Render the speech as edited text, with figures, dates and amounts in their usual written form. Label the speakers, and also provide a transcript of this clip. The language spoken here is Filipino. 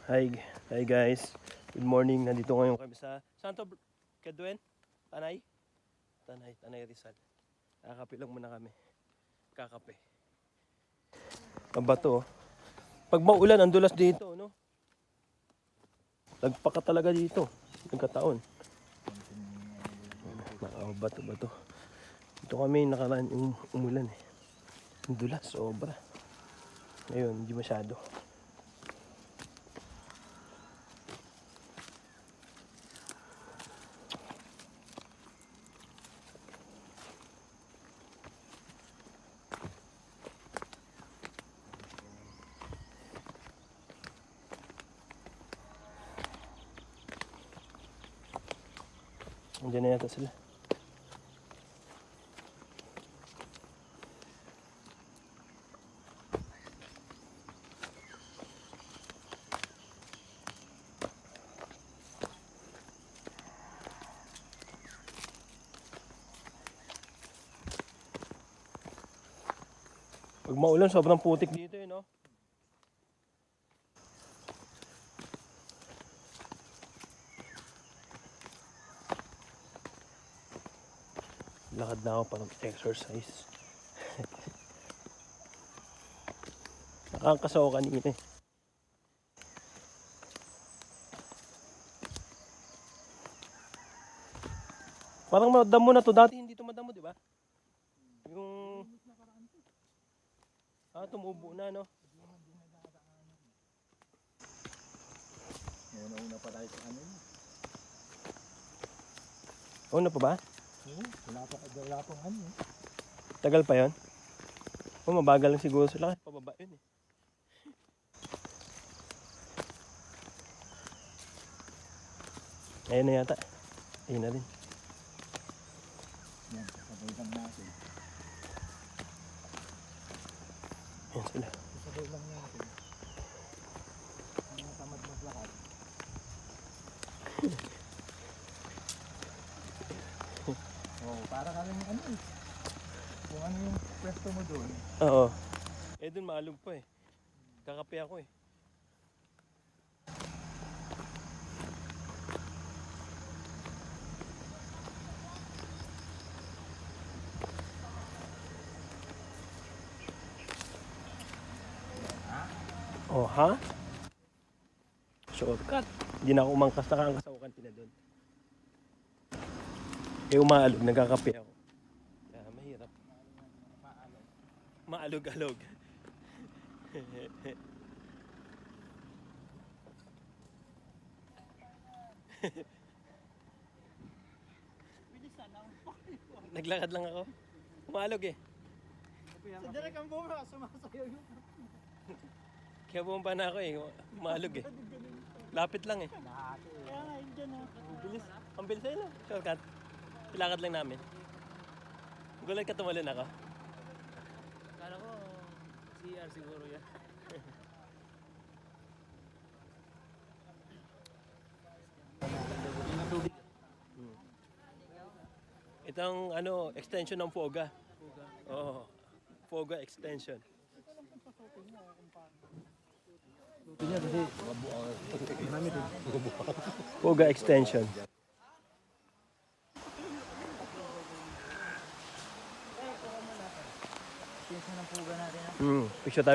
Speaker 1: Hi, hi guys. Good morning. Nandito ngayon kami sa Santo Keduen? Tanay? Tanay Rizal. Kakape lang muna kami. Kakape. Mabato. Pag maulan, ang dulas dito, no? Nagpaka talaga dito. Nagkataon. Bato. Dito kami nakaraan yung umulan eh. Ang dulas, sobra. Ngayon, hindi masyado. Andiyan na yata sila. Pag maulan, sobrang putik dito eh, no? Lakad na ako para mag-exercise. Nakangkas ako kanina eh. Parang madamo na to. Dati hindi to madamo, di ba? Yung... tumubo na, no?
Speaker 2: Una pa tayo sa ano yun.
Speaker 1: Una pa ba?
Speaker 2: Wala pang ano eh.
Speaker 1: Tagal pa yon. Mabagal lang siguro sila kasi pababa yun eh. Ayun na yata. Ayun na rin.
Speaker 2: Yan, sabay lang natin.
Speaker 1: Ayun sila.
Speaker 2: Sabay lang natin. Mga tamad maglakad. Para ka lang ano eh. Kung ano yung pwesto mo doon.
Speaker 1: Oo. Eh dun maalog pa eh. Kakape ako eh. Oh, ha? Shortcut. Hindi na ako umangkas, nakangkas ako kantina doon. Eh umaalog, nagkakape ako. Kaya mahirap. Maalog-alog. Naglakad lang ako. Umaalog eh.
Speaker 2: Sa direk ang bumaba, sumasayaw yung...
Speaker 1: Kaya bumaba na ako eh. Umaalog eh. Lapit lang eh.
Speaker 2: Kaya nga yun dyan oh.
Speaker 1: Bilis. Ang bilis ayun. Shortcut. Ilakad lang namin. Gulay ka tumalon ako.
Speaker 3: Kala ko CR siguro yan.
Speaker 1: Itong ano, extension ng Foga. Oo. Foga extension. Foga extension.
Speaker 2: Pinsa ng puga natin.
Speaker 1: Picture tayo.